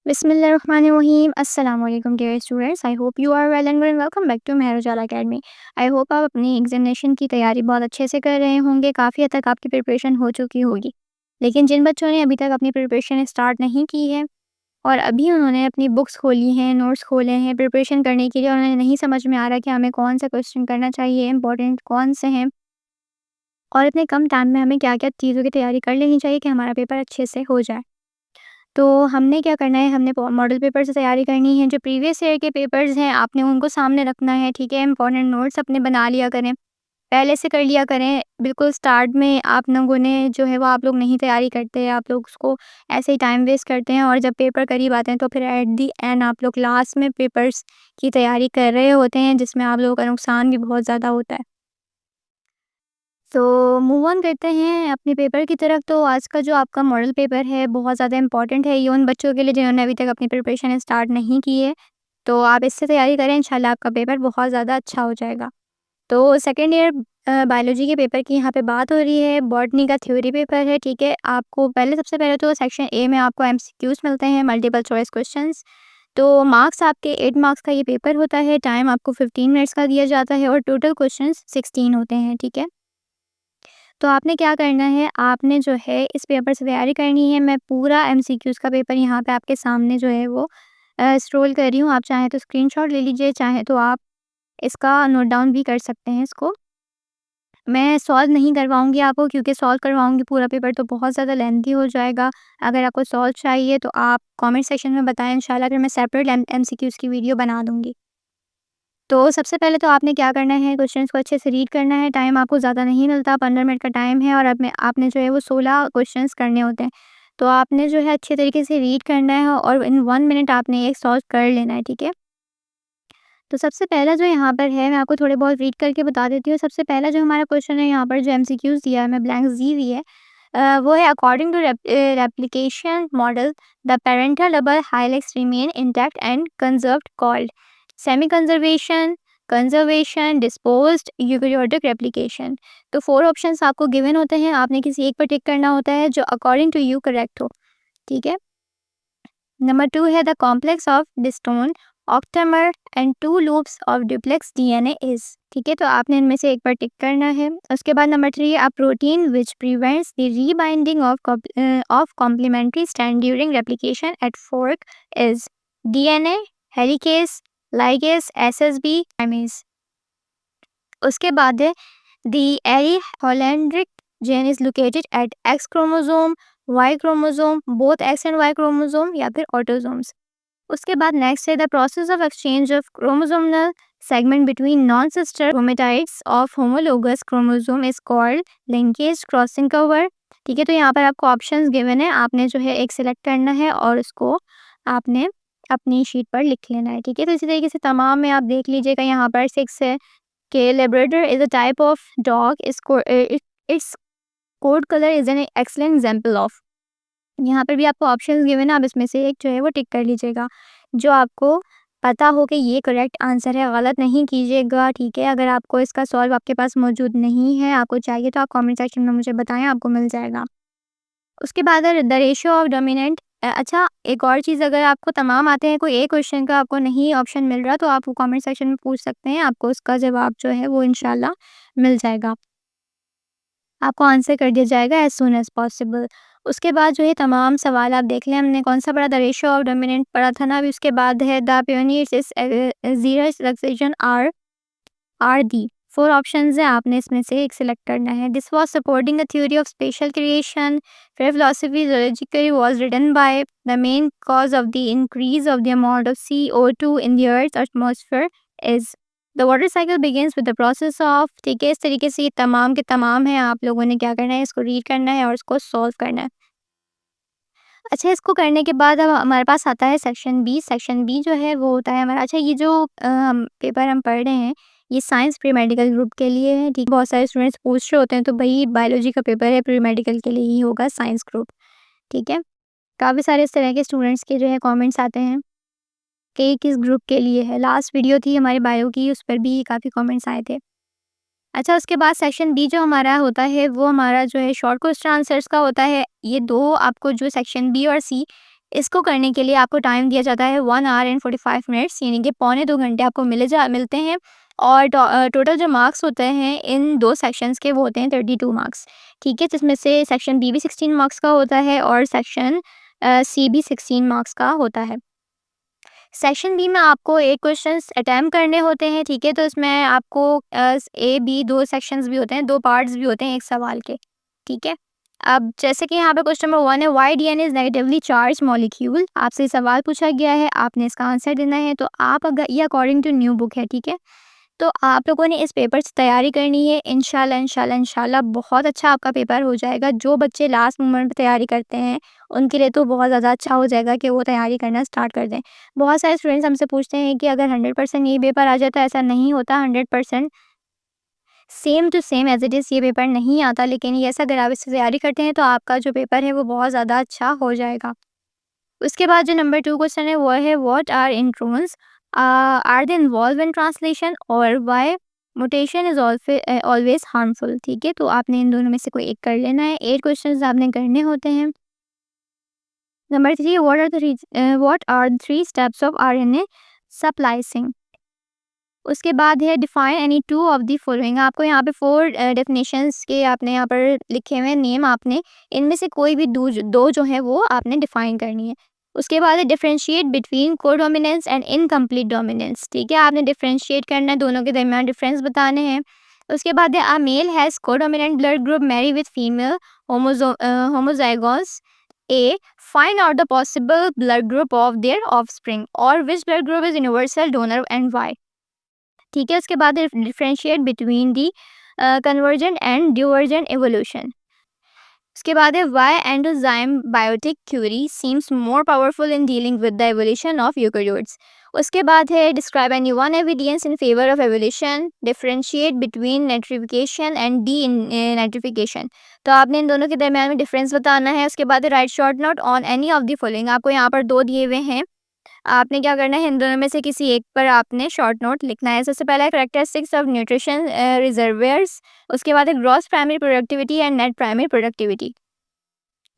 बिस्मिल्लाहिर्रहमानिर्रहीम अस्सलाम वालेकुम dear students. I hope you are well and good and welcome back to Mehar Ujala academy. I hope आप अपनी examination की तैयारी बहुत अच्छे से कर रहे होंगे। काफ़ी हद तक आपकी प्रिपरेशन हो चुकी होगी, लेकिन जिन बच्चों ने अभी तक अपनी प्रिपरेशन स्टार्ट नहीं की है और अभी उन्होंने अपनी बुक्स खोली हैं, नोट्स खोले हैं प्रिपरेशन करने के लिए और उन्हें नहीं समझ में आ रहा कि हमें कौन सा क्वेश्चन करना चाहिए, इंपॉर्टेंट कौन से हैं और इतने कम टाइम में हमें क्या क्या चीज़ों की तैयारी कर लेनी चाहिए कि हमारा पेपर अच्छे से हो जाए। तो हमने क्या करना है, हमने मॉडल पेपर से तैयारी करनी है। जो प्रीवियस ईयर के पेपर्स हैं आपने उनको सामने रखना है, ठीक है। इंपॉर्टेंट नोट्स अपने बना लिया करें, पहले से कर लिया करें। बिल्कुल स्टार्ट में आप लोगों ने जो है वो आप लोग नहीं तैयारी करते, आप लोग उसको ऐसे ही टाइम वेस्ट करते हैं और जब पेपर करीब आते हैं तो फिर एट दी एंड आप लोग लास्ट में पेपर्स की तैयारी कर रहे होते हैं, जिसमें आप लोगों का नुकसान भी बहुत ज़्यादा होता है। तो मूव ऑन करते हैं अपने पेपर की तरफ। तो आज का जो आपका मॉडल पेपर है बहुत ज़्यादा इम्पोर्टेंट है ये उन बच्चों के लिए जिन्होंने अभी तक अपनी प्रिपरेशन स्टार्ट नहीं की है। तो आप इससे तैयारी करें, इंशाल्लाह आपका पेपर बहुत ज़्यादा अच्छा हो जाएगा। तो सेकेंड ईयर बायोलॉजी के पेपर की यहाँ पे बात हो रही है। बॉटनी का थ्योरी पेपर है, ठीक है। आपको सबसे पहले तो सेक्शन ए में आपको एमसीक्यूज मिलते हैं, मल्टीपल चॉइस क्वेश्चंस। तो मार्क्स आपके 8 मार्क्स का ये पेपर होता है। टाइम आपको 15 मिनट्स का दिया जाता है और टोटल क्वेश्चंस 16 होते हैं, ठीक है। तो आपने क्या करना है, आपने जो है इस पेपर से तैयारी करनी है। मैं पूरा एमसीक्यूज़ का पेपर यहाँ पे आपके सामने जो है वो स्क्रॉल कर रही हूँ। आप चाहें तो स्क्रीनशॉट ले लीजिए, चाहे तो आप इसका नोट डाउन भी कर सकते हैं इसको। मैं सॉल्व नहीं करवाऊँगी आपको, क्योंकि सॉल्व करवाऊँगी पूरा पेपर तो बहुत ज़्यादा लेंथी हो जाएगा। अगर आपको सॉल्व चाहिए तो आप कमेंट सेक्शन में बताएँ, इंशाल्लाह फिर मैं सेपरेट एमसीक्यूज़ की वीडियो बना दूँगी। तो सबसे पहले तो आपने क्या करना है, क्वेश्चंस को अच्छे से रीड करना है। टाइम आपको ज़्यादा नहीं मिलता, 15 मिनट का टाइम है और अब में आपने जो है वो 16 क्वेश्चंस करने होते हैं। तो आपने जो है अच्छे तरीके से रीड करना है और इन 1 मिनट आपने एक सॉल्व कर लेना है, ठीक है। तो सबसे पहला जो यहाँ पर है, मैं आपको थोड़े बहुत रीड करके बता देती हूँ। सबसे पहला जो हमारा क्वेश्चन है यहाँ पर, जो एमसीक्यूज़ दिया है, मैं ब्लैंक्स दी हुई है। वो है according to replication model the parental double helix remain intact and conserved called semi conservation, conservation, disposed, eukaryotic replication. तो 4 ऑप्शंस आपको गिवन होते हैं, आपने किसी एक पर टिक करना होता है जो अकॉर्डिंग टू यू करेक्ट हो, ठीक है। नंबर 2 है the complex of histone octamer and 2 loops of duplex DNA is, ठीक है। तो आपने इनमें से एक पर टिक करना है। उसके बाद number 3, a protein which prevents the rebinding of complementary strand during replication at fork is DNA, helicase, ligase, SSB, primase. उसके बाद है द एरी holandric gene is located at X chromosome, Y chromosome, both X and Y chromosome या फिर autosomes. उसके बाद next है the process of exchange of chromosomal segment between non sister chromatids of homologous chromosome is called linkage crossing cover, ठीक है। तो यहाँ पर आपको ऑप्शंस गिवन है, आपने जो है एक सिलेक्ट करना है और उसको आपने अपनी शीट पर लिख लेना है, ठीक है। तो इसी तरीके से तमाम में आप देख लीजिएगा। यहाँ पर 6 है कि Labrador is a type of dog, it's code colour is an excellent example of. यहाँ पर भी आपको ऑप्शंस गिवन है, आप इसमें से एक जो है वो टिक कर लीजिएगा जो आपको पता हो कि ये करेक्ट आंसर है, गलत नहीं कीजिएगा, ठीक है। अगर आपको इसका सॉल्व आपके पास मौजूद नहीं है, आपको चाहिए तो आप कमेंट सेक्शन में मुझे बताएं, आपको मिल जाएगा। उसके बाद है द रेशियो ऑफ डोमिनेंट। अच्छा, एक और चीज़, अगर आपको तमाम आते हैं, कोई एक क्वेश्चन का आपको नहीं ऑप्शन मिल रहा तो आप वो कमेंट सेक्शन में पूछ सकते हैं, आपको उसका जवाब जो है वो इंशाल्लाह मिल जाएगा, आपको आंसर कर दिया जाएगा एज सून एज पॉसिबल। उसके बाद जो है तमाम सवाल आप देख लें, हमने कौन सा पढ़ा, द रेशियो ऑफ डोमिनेंट पढ़ा था ना। अभी उसके बाद है the pioneers is zero succession are the. 4 options हैं, आपने इसमें से एक सिलेक्ट करना है। This was supporting the theory of special creation, फिर philosophy zoologically was written by the main cause of the increase of the amount of CO2 in the earth atmosphere is the water cycle begins with the process of, ठीक है। इस तरीके से ये तमाम के तमाम है, आप लोगों ने क्या करना है, इसको रीड करना है और इसको सॉल्व करना है। अच्छा, इसको करने के बाद अब हमारे पास आता है सेक्शन बी। सेक्शन बी जो है वो होता है हमारा, अच्छा ये जो पेपर हम पढ़ रहे हैं ये साइंस प्री मेडिकल ग्रुप के लिए है, ठीक। बहुत सारे स्टूडेंट्स पूछ रहे होते हैं तो भाई बायोलॉजी का पेपर है, प्री मेडिकल के लिए ही होगा, साइंस ग्रुप, ठीक है। काफ़ी सारे इस तरह के स्टूडेंट्स के जो है कमेंट्स आते हैं कि ये किस ग्रुप के लिए है। लास्ट वीडियो थी हमारी बायो की, उस पर भी काफ़ी कमेंट्स आए थे। अच्छा, उसके बाद सेक्शन बी जो हमारा होता है वो हमारा जो है शॉर्ट क्वेश्चन आंसर्स का होता है। ये 2 आपको जो सेक्शन बी और सी इसको करने के लिए आपको टाइम दिया जाता है 1 आवर एंड 45 मिनट्स, यानी कि पौने 2 घंटे आपको मिलते हैं। और टोटल जो मार्क्स होते हैं इन 2 सेक्शंस के वो होते हैं 32 मार्क्स, ठीक है? जिसमें से सेक्शन बी भी 16 मार्क्स का होता है और सेक्शन सी भी 16 मार्क्स का होता है। सेक्शन बी में आपको 8 क्वेश्चंस अटेम्प्ट करने होते हैं, ठीक है? तो इसमें आपको ए, बी 2 सेक्शंस भी होते हैं, 2 पार्ट्स भी होते हैं एक सवाल के, ठीक है? अब जैसे कि यहाँ पे क्वेश्चन नंबर 1 है, why DNA is negatively charged molecule? आपसे सवाल पूछा गया है, आपने इसका आंसर देना है। तो आप अगर ये अकॉर्डिंग टू न्यू बुक है, ठीक है? तो आप लोगों ने इस पेपर से तैयारी करनी है। इंशाल्लाह इंशाल्लाह इंशाल्लाह बहुत अच्छा आपका पेपर हो जाएगा। जो बच्चे लास्ट मोमेंट पे तैयारी करते हैं, उनके लिए तो बहुत ज़्यादा अच्छा हो जाएगा कि वो तैयारी करना स्टार्ट कर दें। बहुत सारे स्टूडेंट्स हमसे पूछते हैं कि अगर 100% ये पेपर आ जाता है, ऐसा नहीं होता। 100% same to same as it is ये पेपर नहीं आता, लेकिन यस अगर आप इससे तैयारी करते हैं तो आपका जो पेपर है वो बहुत ज़्यादा अच्छा हो जाएगा। उसके बाद जो नंबर 2 क्वेश्चन है वो है what are introns, are they involve in translation और why mutation is always harmful, ठीक है? तो आपने इन दोनों में से कोई एक कर लेना है। 8 क्वेश्चंस आपने करने होते हैं। Number 3, what are the 3 steps of RNA splicing? उसके बाद है define any 2 of the following. आपको यहाँ पे 4 डेफिनेशंस के आपने यहाँ पर लिखे हुए हैं नेम, आपने इनमें से कोई भी दो जो है वो आपने डिफाइन करनी है। उसके बाद है differentiate between codominance and incomplete dominance, ठीक है? आपने डिफरेंशिएट करना है, दोनों के दरमियान डिफरेंस बताने हैं। उसके बाद है a male has codominant blood group marry with female homozygous A, find out the possible blood group of their offspring और which blood group is universal donor and why, ठीक है? उसके बाद differentiate between the convergent and divergent evolution. उसके बाद है why endosymbiotic theory seems more powerful in dealing with the evolution of eukaryotes. उसके बाद है describe any one evidence in favour of evolution, differentiate between nitrification and D nitrification. तो आपने इन दोनों के दरमियान में डिफरेंस बताना है। उसके बाद right short note on any of the following. आपको यहाँ पर 2 दिए हुए हैं, आपने क्या करना है इन दोनों में से किसी एक पर आपने शॉर्ट नोट लिखना है। सबसे पहला है कैरेक्टरिस्टिक्स ऑफ न्यूट्रिशन रिजर्वियर्स, उसके बाद है gross primary productivity and net primary productivity,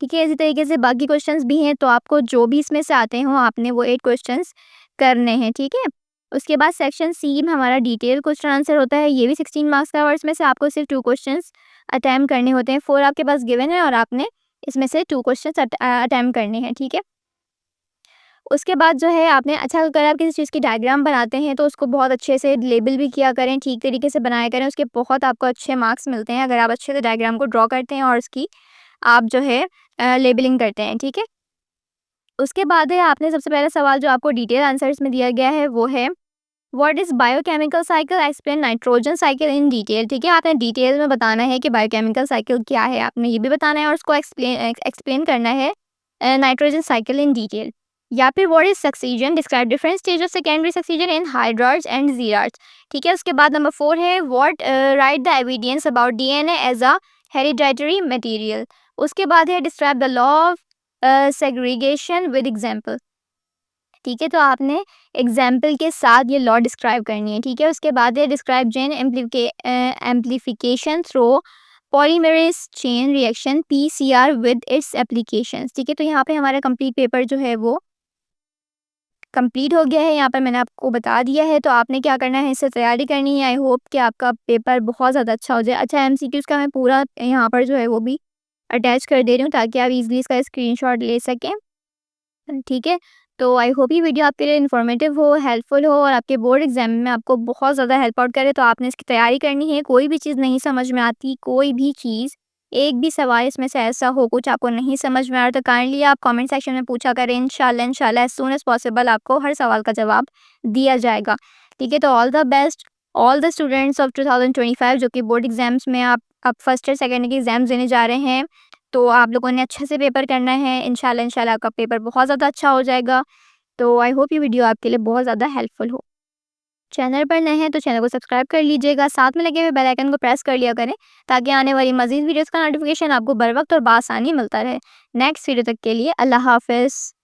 ठीक है? इसी तरीके से बाकी क्वेश्चंस भी हैं, तो आपको जो भी इसमें से आते हों आपने वो 8 क्वेश्चंस करने हैं, ठीक है? उसके बाद सेक्शन सी में हमारा डिटेल क्वेश्चन आंसर होता है, ये भी 16 मार्क्स का और इसमें से आपको सिर्फ 2 क्वेश्चंस अटेम्प्ट करने होते हैं। 4 आपके पास गिवन है और आपने इसमें से 2 क्वेश्चंस अटेम्प्ट करने हैं, ठीक है? उसके बाद जो है आपने अच्छा अगर आप किसी चीज़ की डायग्राम बनाते हैं तो उसको बहुत अच्छे से लेबल भी किया करें, ठीक तरीके से बनाया करें, उसके बहुत आपको अच्छे मार्क्स मिलते हैं अगर आप अच्छे से डायग्राम को ड्रॉ करते हैं और उसकी आप जो है लेबलिंग करते हैं, ठीक है? उसके बाद है आपने सबसे पहला सवाल जो आपको डिटेल आंसर्स में दिया गया है वो है what is biochemical cycle, explain nitrogen cycle in detail, ठीक है? आपने डिटेल में बताना है कि बायोकेमिकल साइकिल क्या है, आपने ये भी बताना है और उसको एक्सप्लेन करना है नाइट्रोजन साइकिल इन डिटेल। या फिर what is succession, describe different stage of secondary succession in hydrarchs and xerarchs, ठीक है? उसके बाद नंबर 4 है what write the evidence about DNA as a hereditary material. उसके बाद है describe the law of segregation with example, ठीक है? तो आपने एग्जाम्पल के साथ ये लॉ डिस्क्राइब करनी है, ठीक है? उसके बाद है describe gene amplification through polymerase chain reaction PCR with its applications, ठीक है? तो यहाँ पे हमारा कंप्लीट पेपर जो है वो कंप्लीट हो गया है, यहाँ पर मैंने आपको बता दिया है। तो आपने क्या करना है, इससे तैयारी करनी है। आई होप कि आपका पेपर बहुत ज़्यादा अच्छा हो जाए। अच्छा, एमसीक्यूज़ का मैं पूरा यहाँ पर जो है वो भी अटैच कर दे रही हूँ ताकि आप इजीली इसका स्क्रीनशॉट ले सकें, ठीक है? तो आई होप ये वीडियो आपके लिए इन्फॉर्मेटिव हो, हेल्पफुल हो और आपके बोर्ड एग्जाम में आपको बहुत ज़्यादा हेल्प आउट करे। तो आपने इसकी तैयारी करनी है। कोई भी चीज़ नहीं समझ में आती, कोई भी चीज़, एक भी सवाल इसमें से ऐसा हो कुछ आपको नहीं समझ में आ रहा तो काइंडली आप कमेंट सेक्शन में पूछा करें। इंशाल्लाह इंशाल्लाह एज सून एज पॉसिबल आपको हर सवाल का जवाब दिया जाएगा, ठीक है? तो all the best all the students of 2025 जो कि बोर्ड एग्जाम्स में आप फर्स्ट और सेकेंड के एग्जाम्स देने जा रहे हैं। तो आप लोगों ने अच्छे से पेपर करना है। इंशाल्लाह इंशाल्लाह आपका पेपर बहुत ज़्यादा अच्छा हो जाएगा। तो आई होप ये वीडियो आपके लिए बहुत ज़्यादा हेल्पफुल हो। चैनल पर नए हैं तो चैनल को सब्सक्राइब कर लीजिएगा, साथ में लगे हुए बेल आइकन को प्रेस कर लिया करें ताकि आने वाली मज़ीद वीडियोज़ का नोटिफिकेशन आपको बर वक्त और बआसानी मिलता रहे। नेक्स्ट वीडियो तक के लिए अल्लाह हाफ़िज़।